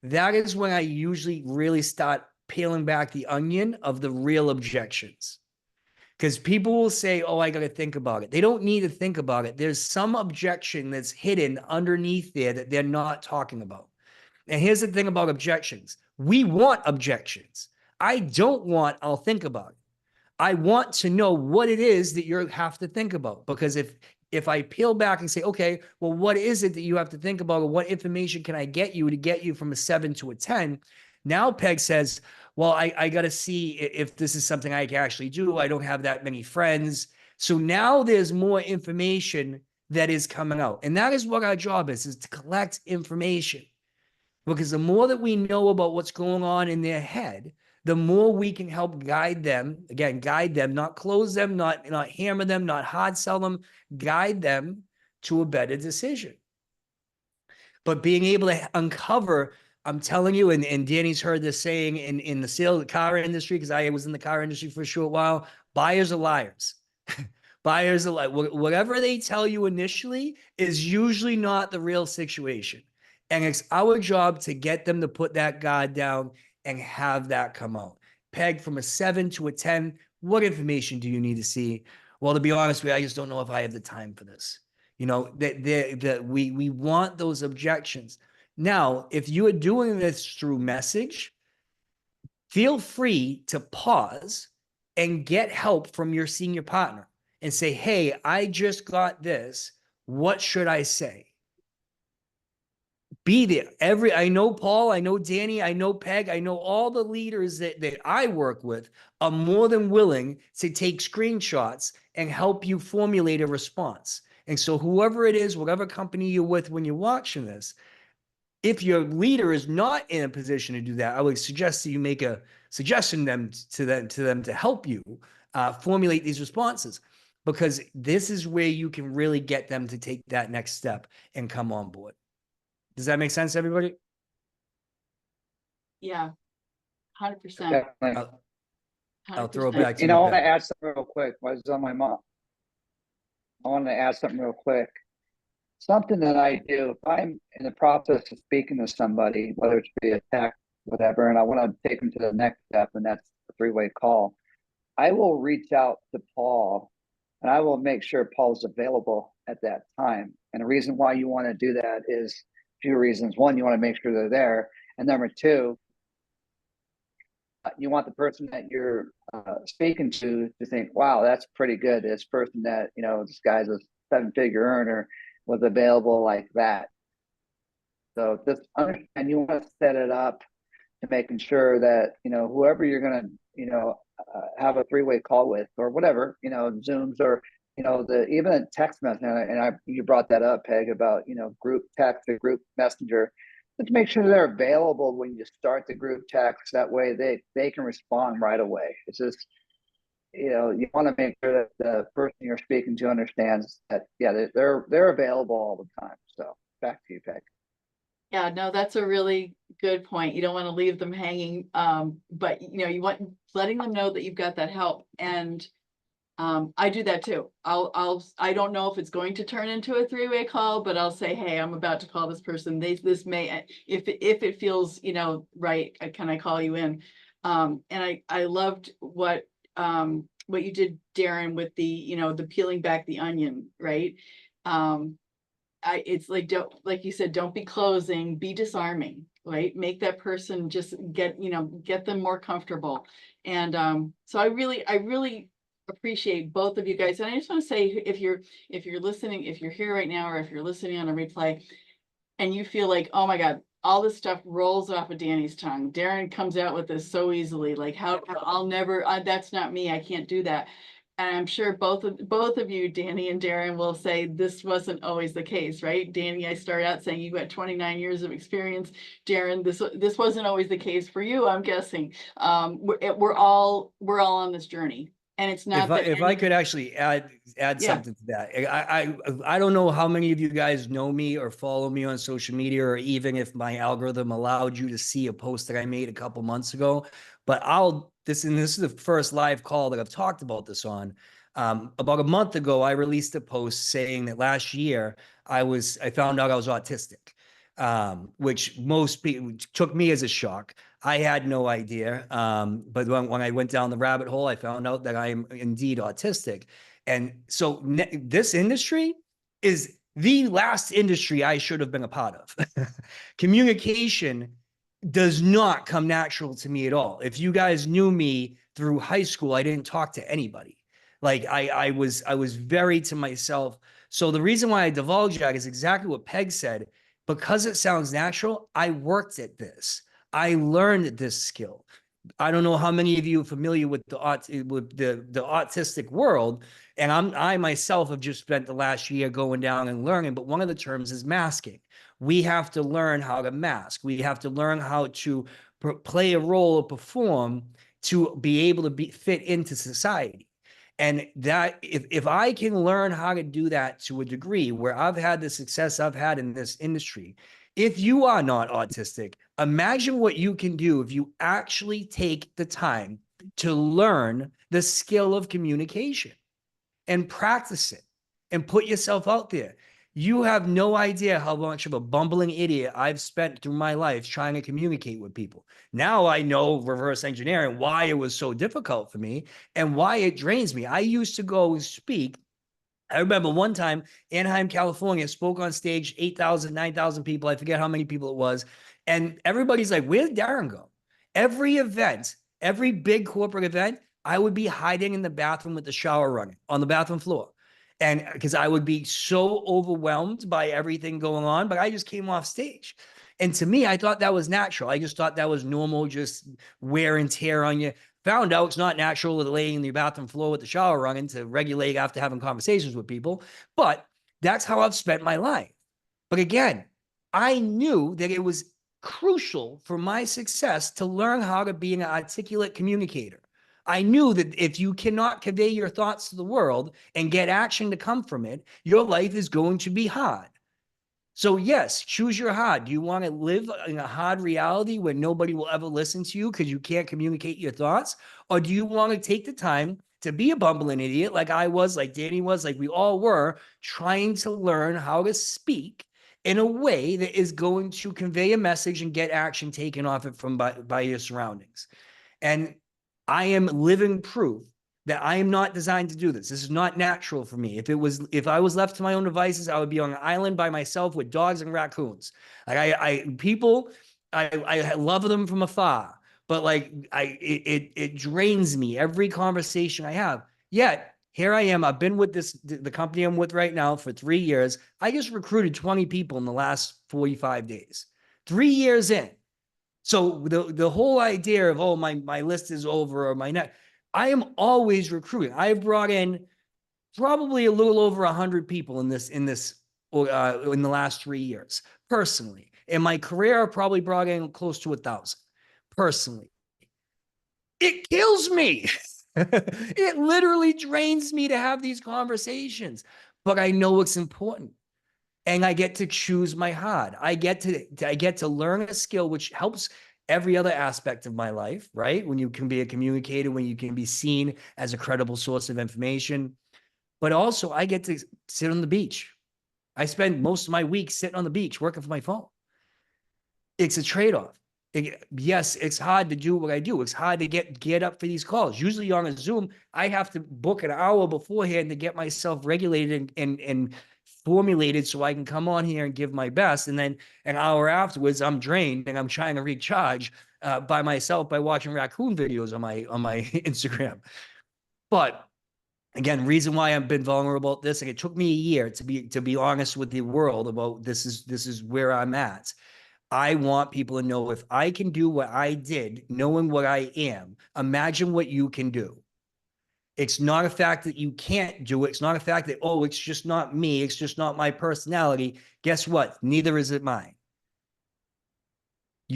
that is when I usually really start peeling back the onion of the real objections. Because people will say, oh, I got to think about it. They don't need to think about it. There's some objection that's hidden underneath there that they're not talking about. And here's the thing about objections. We want objections. I don't want, I'll think about it. I want to know what it is that you have to think about. Because if I peel back and say, okay, well, what is it that you have to think about? Or what information can I get you to get you from a 7 to a 10? Now Peg says, well, I got to see if this is something I can actually do. I don't have that many friends. So now there's more information that is coming out. And that is what our job is to collect information. Because the more that we know about what's going on in their head, the more we can help guide them, again, guide them, not close them, not hammer them, not hard sell them, guide them to a better decision. But being able to uncover, I'm telling you, and Danny's heard this saying in the car industry, because I was in the car industry for a short while, buyers are liars. Buyers are like, whatever they tell you initially is usually not the real situation. And it's our job to get them to put that guard down and have that come out. Peg, from a 7 to a 10, what information do you need to see? Well, to be honest with you, I just don't know if I have the time for this. You know, we want those objections. Now, if you are doing this through message, feel free to pause and get help from your senior partner and say, hey, I just got this. What should I say? Be there. I know Paul, I know Danny, I know Peg, I know all the leaders that I work with are more than willing to take screenshots and help you formulate a response. And so whoever it is, whatever company you're with when you're watching this, if your leader is not in a position to do that, I would suggest that you make a suggestion to them to help you formulate these responses, because this is where you can really get them to take that next step and come on board. Does that make sense, everybody? Yeah, 100%. Definitely. I'll throw it back to You you. know, I want Pat. to add something real quick. What's on my mind? I want to add something real quick. Something that I do, if I'm in the process of speaking to somebody, whether it be a text, whatever, and I want to take them to the next step, and that's a 3-way call, I will reach out to Paul and I will make sure Paul's available at that time. And the reason why you want to do that is a few reasons. One, you want to make sure they're there. And number 2, you want the person that you're speaking to think, wow, that's pretty good. This person that, you know, this guy's a 7-figure earner was available like that. So just understand, you want to set it up to making sure that, you know, whoever you're going to, you know, have a 3-way call with or whatever, you know, Zooms or, you know, even a text message. And you brought that up, Peg, about, you know, group text or group messenger. Just make sure they're available when you start the group text. That way they can respond right away. It's just, you know, you want to make sure that the person you're speaking to understands that, yeah, they're available all the time. So back to you, Peg. Yeah, no, that's a really good point. You don't want to leave them hanging, but you know, you want letting them know that you've got that help. And I do that too. I don't know if it's going to turn into a three-way call, but I'll say, hey, I'm about to call this person. This may, if it feels, right, can I call you in? And I loved what you did, Darren, with the peeling back the onion, right? It's like, don't, like you said, don't be closing, be disarming, right? Make that person just get them more comfortable. And so I really appreciate both of you guys. And I just want to say, if you're listening, if you're here right now, or if you're listening on a replay and you feel like, oh my God, all this stuff rolls off of Danny's tongue. Darren comes out with this so easily, like I'll never, that's not me. I can't do that. And I'm sure both of you, Danny and Darren, will say this wasn't always the case, right? Danny, I started out saying you got 29 years of experience. Darren, this wasn't always the case for you, I'm guessing. We're all on this journey. And it's not if I could actually add something to that. I don't know how many of you guys know me or follow me on social media, or even if my algorithm allowed you to see a post that I made a couple months ago, but this is the first live call that I've talked about this on. About a month ago, I released a post saying that last year I found out I was autistic, which most people took me as a shock. I had no idea. But when I went down the rabbit hole, I found out that I am indeed autistic. And so this industry is the last industry I should have been a part of. Communication does not come natural to me at all. If you guys knew me through high school, I didn't talk to anybody. Like I was very to myself. So the reason why I divulge that is exactly what Peg said. Because it sounds natural, I worked at this. I learned this skill. I don't know how many of you are familiar with the autistic world, and I myself have just spent the last year going down and learning, but one of the terms is masking. We have to learn how to mask. We have to learn how to play a role or perform to be able to fit into society. And that if I can learn how to do that to a degree where I've had the success I've had in this industry, if you are not autistic, imagine what you can do if you actually take the time to learn the skill of communication and practice it and put yourself out there. You have no idea how much of a bumbling idiot I've spent through my life trying to communicate with people. Now I know reverse engineering, why it was so difficult for me and why it drains me. I used to go and speak. I remember one time, Anaheim, California, spoke on stage, 8,000, 9,000 people. I forget how many people it was. And everybody's like, where did Darren go? Every event, every big corporate event, I would be hiding in the bathroom with the shower running on the bathroom floor. And because I would be so overwhelmed by everything going on, but I just came off stage. And to me, I thought that was natural. I just thought that was normal, just wear and tear on you. Found out it's not natural to lay in the bathroom floor with the shower running to regulate after having conversations with people. But that's how I've spent my life. But again, I knew that it was crucial for my success to learn how to be an articulate communicator. I knew that if you cannot convey your thoughts to the world and get action to come from it, your life is going to be hard. So yes, choose your hard. Do you want to live in a hard reality where nobody will ever listen to you because you can't communicate your thoughts? Or do you want to take the time to be a bumbling idiot like I was, like Danny was, like we all were, trying to learn how to speak in a way that is going to convey a message and get action taken off it by your surroundings? And I am living proof that I am not designed to do this. This is not natural for me. If I was left to my own devices, I would be on an island by myself with dogs and raccoons. Like I love them from afar, but like it drains me every conversation I have. Yet here I am. I've been with the company I'm with right now for 3 years. I just recruited 20 people in the last 45 days. 3 years in. So the whole idea of, oh, my list is over or my net, I am always recruiting. I've brought in probably a little over 100 people in the last 3 years personally. In my career, I've probably brought in close to 1,000 personally. It kills me. It literally drains me to have these conversations, but I know it's important. And I get to choose my hard. I get to learn a skill which helps every other aspect of my life, right? When you can be a communicator, when you can be seen as a credible source of information. But also, I get to sit on the beach. I spend most of my week sitting on the beach working for my phone. It's a trade-off. Yes, it's hard to do what I do. It's hard to get up for these calls. Usually on a Zoom, I have to book an hour beforehand to get myself regulated and formulated so I can come on here and give my best. And then an hour afterwards, I'm drained and I'm trying to recharge by myself by watching raccoon videos on my Instagram. But again, reason why I've been vulnerable about this, and it took me a year to be honest with the world about this is where I'm at. I want people to know if I can do what I did, knowing what I am, imagine what you can do. It's not a fact that you can't do it. It's not a fact that, oh, it's just not me. It's just not my personality. Guess what? Neither is it mine.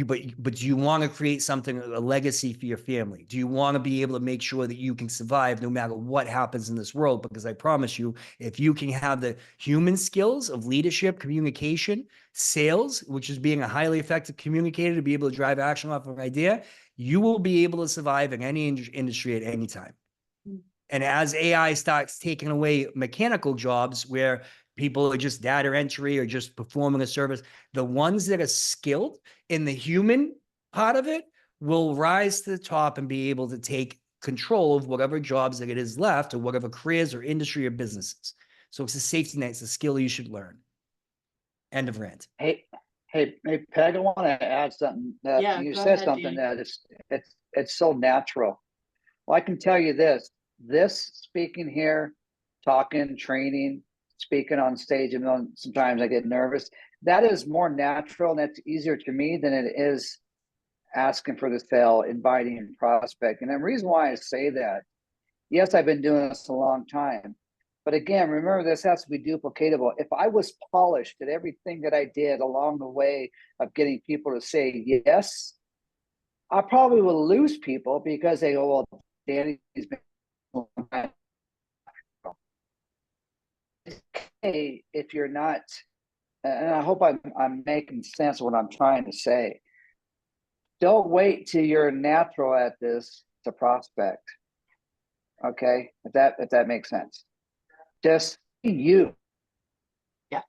But do you want to create something, a legacy for your family? Do you want to be able to make sure that you can survive no matter what happens in this world? Because I promise you, if you can have the human skills of leadership, communication, sales, which is being a highly effective communicator to be able to drive action off of an idea, you will be able to survive in any industry at any time. And as AI starts taking away mechanical jobs where people are just data entry or just performing a service, the ones that are skilled in the human part of it will rise to the top and be able to take control of whatever jobs that it is left or whatever careers or industry or businesses. So it's a safety net. It's a skill you should learn. End of rant. Hey, Peg, I want to add something that Yeah, you go said ahead, something Danny. that it's so natural. Well, I can tell you this speaking here, talking, training, speaking on stage, even though sometimes I get nervous, that is more natural and that's easier to me than it is asking for the sale, inviting, prospecting. And the reason why I say that, yes, I've been doing this a long time. But again, remember, this has to be duplicatable. If I was polished at everything that I did along the way of getting people to say yes, I probably will lose people because they go, well, Danny's been a long time. It's okay if you're not, and I hope I'm making sense of what I'm trying to say. Don't wait till you're natural at this to prospect. Okay, if that makes sense. Just be you. Yeah.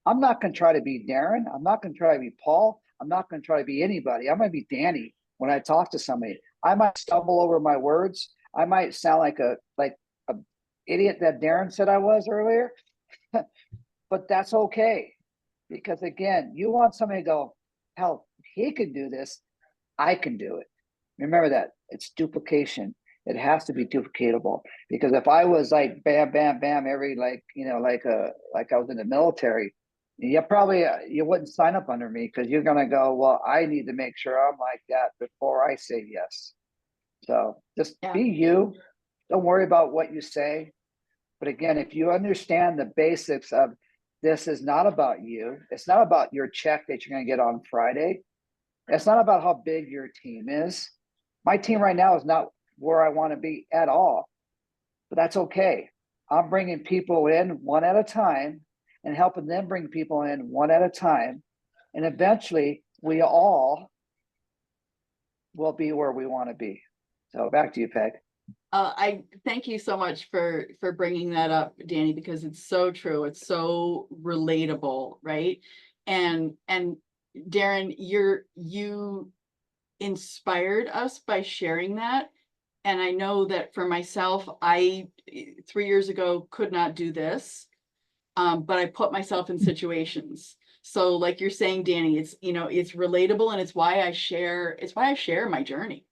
I'm not going to try to be Darren. I'm not going to try to be Paul. I'm not going to try to be anybody. I'm going to be Danny when I talk to somebody. I might stumble over my words. I might sound like a idiot that Darren said I was earlier, but that's okay. Because again, you want somebody to go, hell, he can do this. I can do it. Remember that it's duplication. It has to be duplicatable, because if I was like bam, bam, bam, every like I was in the military, you probably you wouldn't sign up under me because you're gonna go, well, I need to make sure I'm like that before I say yes. So just be you. Don't worry about what you say. But again, if you understand the basics of this is not about you, it's not about your check that you're gonna get on Friday. It's not about how big your team is. My team right now is not where I want to be at all, but that's okay. I'm bringing people in one at a time and helping them bring people in one at a time. And eventually we all will be where we want to be. So back to you, Peg. I thank you so much for bringing that up, Danny, because it's so true. It's so relatable, right? And Darren, you inspired us by sharing that. And I know that for myself, I 3 years ago could not do this, but I put myself in situations. So like you're saying, Danny, it's, it's relatable, and it's why I share my journey,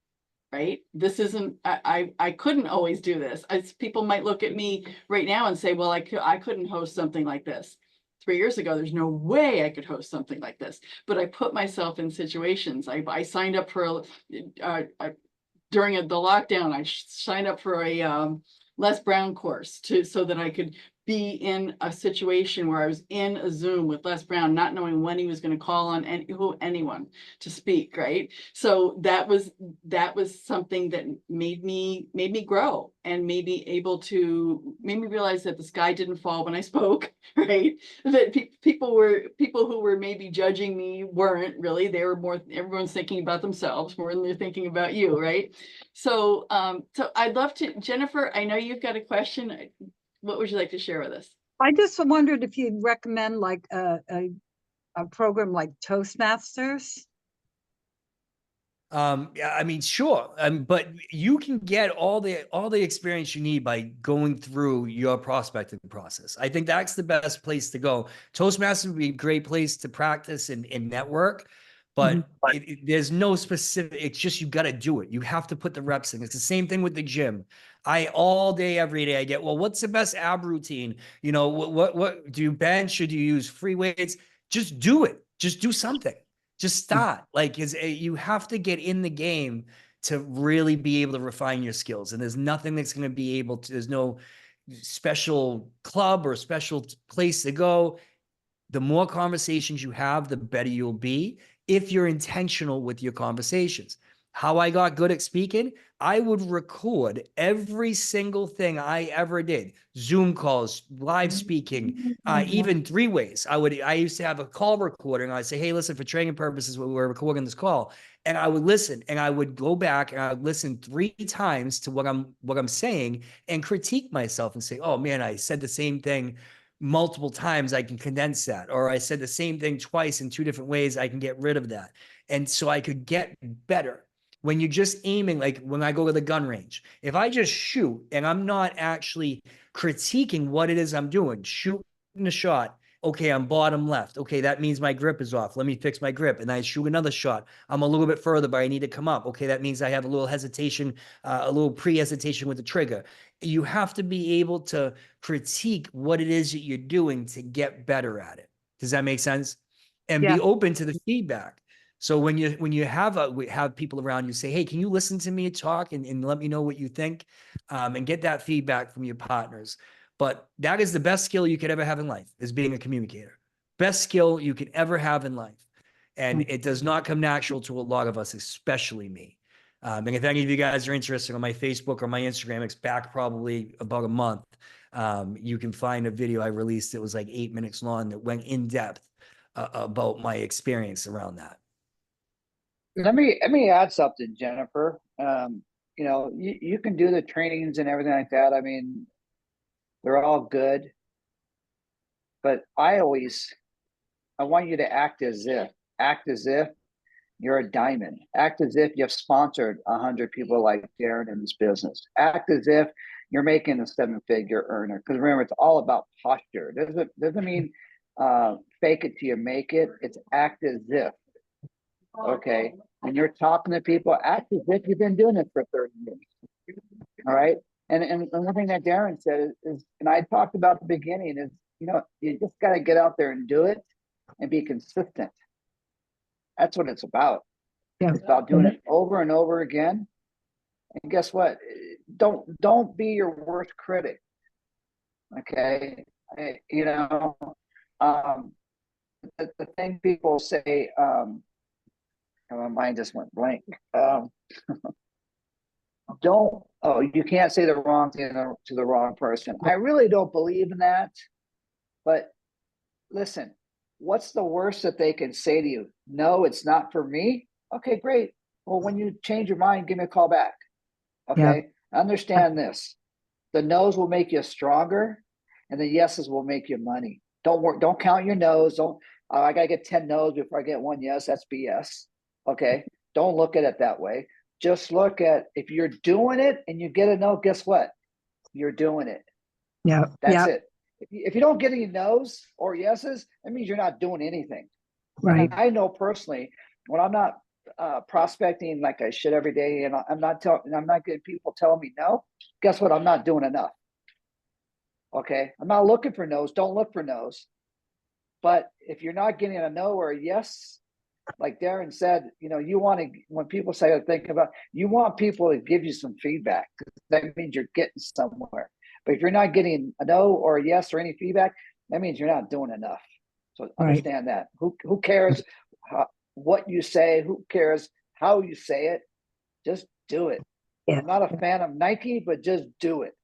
right? This isn't, I couldn't always do this. People might look at me right now and say, well, I couldn't host something like this. 3 years ago, there's no way I could host something like this, but I put myself in situations. I signed up for during the lockdown, I signed up for a Les Brown course so that I could be in a situation where I was in a Zoom with Les Brown, not knowing when he was going to call on anyone to speak, right? So that was something that made me grow and made me realize that the sky didn't fall when I spoke, right? That people who were maybe judging me weren't really. They were more, everyone's thinking about themselves more than they're thinking about you, right? So so I'd love to, Jennifer, I know you've got a question. What would you like to share with us? I just wondered if you'd recommend like a program like Toastmasters. Yeah, I mean, sure. But you can get all the experience you need by going through your prospecting process. I think that's the best place to go. Toastmasters would be a great place to practice and network, but there's no specific, it's just, you got to do it. You have to put the reps in. It's the same thing with the gym. All day, every day I get, well, what's the best ab routine? You know, what do you bench or do you use free weights? Just do it. Just do something. Just start. Like, you have to get in the game to really be able to refine your skills. And there's nothing that's going to be able to, there's no special club or special place to go. The more conversations you have, the better you'll be if you're intentional with your conversations. How I got good at speaking, I would record every single thing I ever did. Zoom calls, live speaking, even three ways. I used to have a call recording. I'd say, hey, listen, for training purposes, we're recording this call. And I would listen, and I would go back and I would listen 3 times to what I'm saying and critique myself and say, oh man, I said the same thing multiple times. I can condense that. Or I said the same thing twice in 2 different ways. I can get rid of that. And so I could get better. When you're just aiming, like when I go to the gun range, if I just shoot and I'm not actually critiquing what it is I'm doing, shooting a shot, okay, I'm bottom left. Okay, that means my grip is off. Let me fix my grip. And I shoot another shot. I'm a little bit further, but I need to come up. Okay, that means I have a little hesitation, a little pre-hesitation with the trigger. You have to be able to critique what it is that you're doing to get better at it. Does that make sense? And be open to the feedback. So when you have people around you, say, hey, can you listen to me talk and let me know what you think, and get that feedback from your partners. But that is the best skill you could ever have in life, is being a communicator. Best skill you could ever have in life. And it does not come natural to a lot of us, especially me. And if any of you guys are interested, on my Facebook or my Instagram, it's back probably about a month. You can find a video I released that was like 8 minutes long that went in depth about my experience around that. Let me add something, Jennifer. You know, you can do the trainings and everything like that. I mean, they're all good, but I want you to act as if you're a diamond. Act as if you've sponsored 100 people like Darren in this business. Act as if you're making a 7-figure earner. Because remember, it's all about posture. Doesn't mean fake it till you make it. It's act as if. Okay. When you're talking to people, act as if you've been doing it for 30 years. All right. And one thing that Darren said is, and I talked about at the beginning, is, you know, you just got to get out there and do it and be consistent. That's what it's about. Yeah. It's about doing it over and over again. And guess what? Don't be your worst critic. Okay. You know, the thing people say, my mind just went blank. You can't say the wrong thing to the wrong person. I really don't believe in that. But listen, what's the worst that they can say to you? No, it's not for me. Okay, great. Well, when you change your mind, give me a call back. Okay. Understand this. The no's will make you stronger, and the yeses will make you money. Don't count your no's. I gotta get 10 no's before I get 1 yes. That's BS. Okay. Don't look at it that way. Just look at, if you're doing it and you get a no, guess what? You're doing it. Yeah. That's it. If you don't get any no's or yeses, that means you're not doing anything. Right. I know personally, when I'm not prospecting like I should every day, and I'm not getting people telling me no, guess what? I'm not doing enough. Okay. I'm not looking for no's. Don't look for no's. But if you're not getting a no or a yes, like Darren said, you know, you want to, when people say, think about, you want people to give you some feedback. That means you're getting somewhere. But if you're not getting a no or a yes or any feedback, that means you're not doing enough. So Right. understand that. Who cares what you say? Who cares how you say it? Just do it. Yeah. I'm not a fan of Nike, but just do it.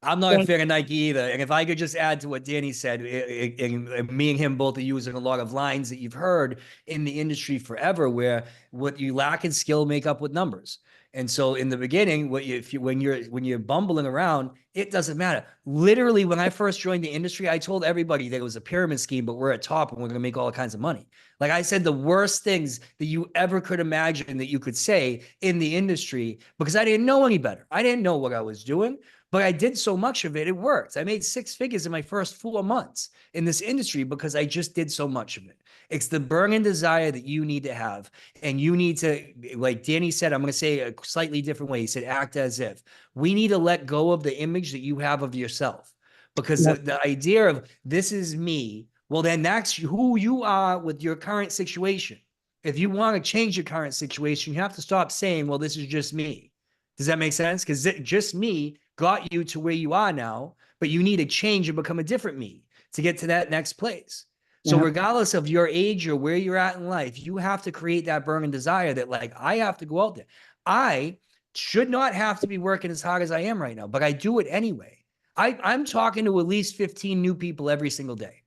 I'm not a fan of Nike either. And if I could just add to what Danny said, and me and him both are using a lot of lines that you've heard in the industry forever, where what you lack in skill make up with numbers. And so in the beginning, when you're bumbling around, it doesn't matter. Literally, when I first joined the industry, I told everybody that it was a pyramid scheme, but we're at top and we're going to make all kinds of money. Like I said, the worst things that you ever could imagine that you could say in the industry, because I didn't know any better. I didn't know what I was doing, but I did so much of it. It worked. I made 6 figures in my first 4 months in this industry because I just did so much of it. It's the burning desire that you need to have. And you need to, like Danny said, I'm going to say a slightly different way. He said, act as if. We need to let go of the image that you have of yourself, because the idea of this is me, well, then that's who you are with your current situation. If you want to change your current situation, you have to stop saying, well, this is just me. Does that make sense? Because just me got you to where you are now, but you need to change and become a different me to get to that next place. So regardless of your age or where you're at in life, you have to create that burning desire that, like, I have to go out there. I should not have to be working as hard as I am right now, but I do it anyway. I'm talking to at least 15 new people every single day,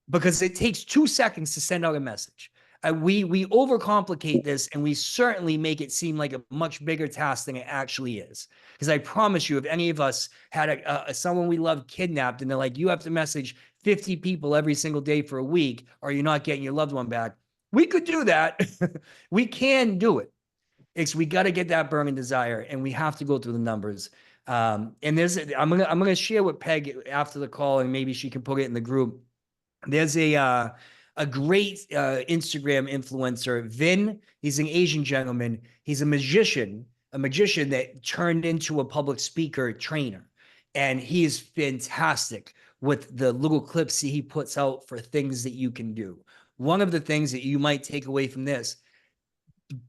because it takes 2 seconds to send out a message. We overcomplicate this, and we certainly make it seem like a much bigger task than it actually is. Because I promise you, if any of us had someone we love kidnapped, and they're like, you have to message 50 people every single day for a week, or you're not getting your loved one back, we could do that. We can do it. We got to get that burning desire, and we have to go through the numbers. And I'm gonna share with Peg after the call, and maybe she can put it in the group. There's a great Instagram influencer, Vin. He's an Asian gentleman. He's a magician that turned into a public speaker trainer. And he is fantastic with the little clips he puts out for things that you can do. One of the things that you might take away from this,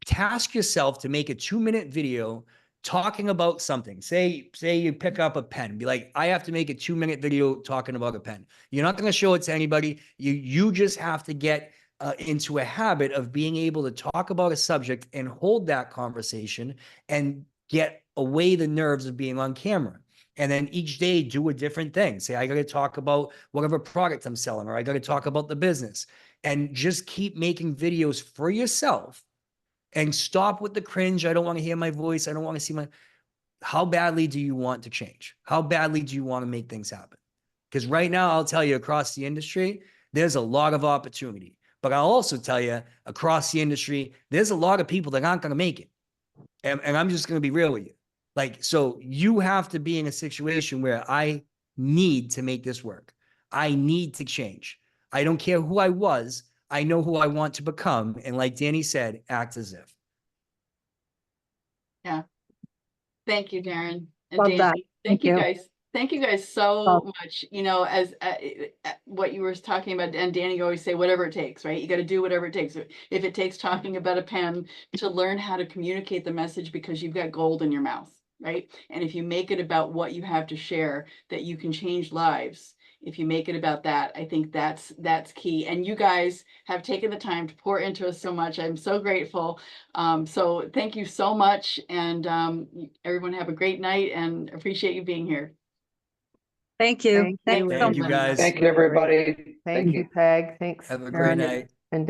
task yourself to make a 2-minute video talking about something. Say you pick up a pen, be like, I have to make a 2-minute video talking about a pen. You're not going to show it to anybody. You just have to get into a habit of being able to talk about a subject and hold that conversation and get away the nerves of being on camera. And then each day do a different thing. Say, I got to talk about whatever product I'm selling, or I got to talk about the business, and just keep making videos for yourself. And stop with the cringe. I don't want to hear my voice. I don't want to see my. How badly do you want to change? How badly do you want to make things happen? Because right now, I'll tell you, across the industry, there's a lot of opportunity. But I'll also tell you, across the industry, there's a lot of people that aren't going to make it. And I'm just going to be real with you. Like, so you have to be in a situation where I need to make this work. I need to change. I don't care who I was. I know who I want to become. And like Danny said, act as if. Yeah. Thank you, Darren. And Love Danny. that. Thank you you. guys. Thank you guys so much. You know, as what you were talking about, and Danny always say, whatever it takes, right? You got to do whatever it takes. If it takes talking about a pen to learn how to communicate the message, because you've got gold in your mouth, right? And if you make it about what you have to share, that you can change lives. If you make it about that, I think that's key. And you guys have taken the time to pour into us so much. I'm so grateful. So thank you so much. And everyone have a great night, and appreciate you being here. Thank you. Thank Thanks you. so Thank you, much. Thank you, everybody. Thank you, Peg. Thanks, Have a Darren great night. and